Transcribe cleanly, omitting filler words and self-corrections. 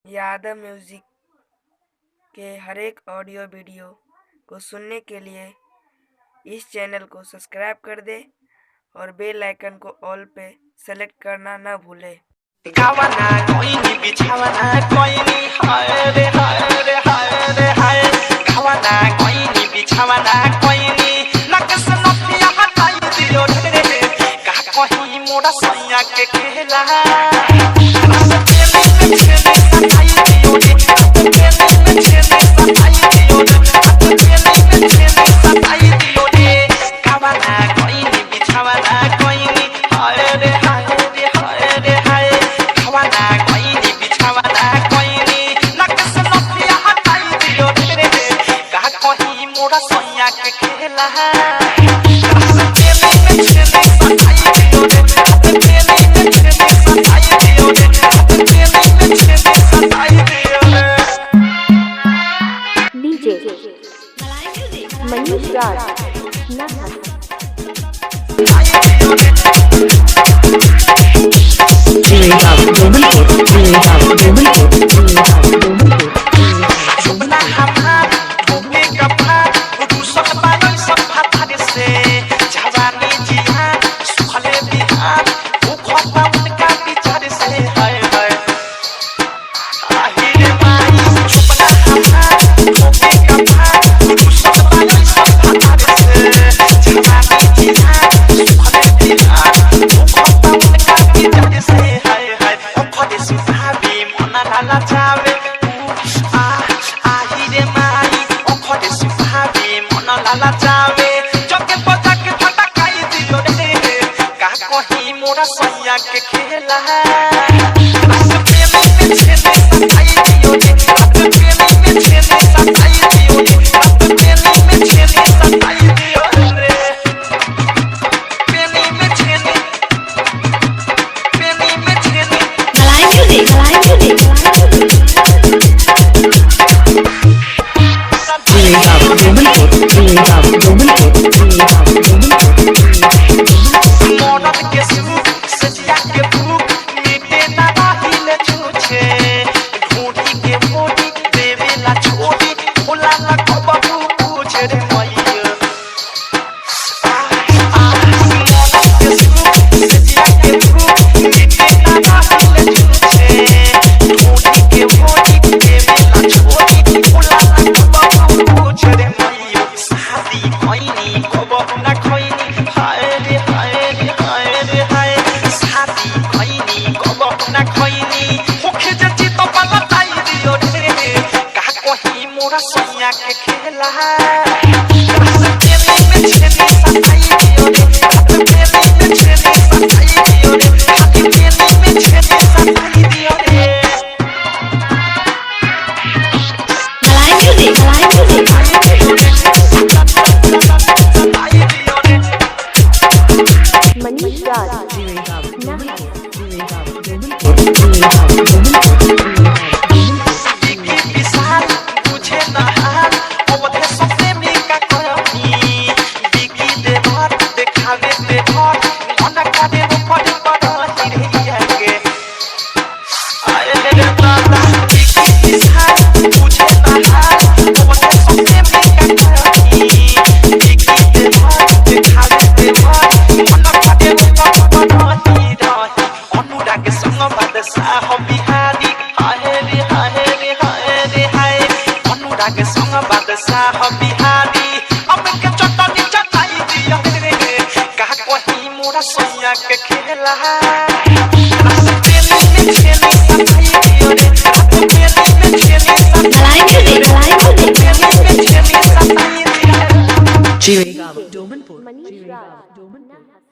Yadav music के हर एक audio video को सुनने के लिए इस चैनल को सब्सक्राइब कर दे और बेल आइकन को ऑल पे सेलेक्ट करना न भूले। गावाना कोई नहीं बिछावाना कोई नहीं हाय रे हाय रे हाय रे हाय। गावाना कोई नहीं बिछावाना कोई नहीं नकस नथिया हटाई दियो रे का कहीं मोड़ा सैया के खेला मोरा सोनिया के खेला डीजे मनीष राज मोरा सैया के खेला मोरा सोनिया के खेला मनीष राज सोनिया के खेला Chirega, Domanpur. मनीष राज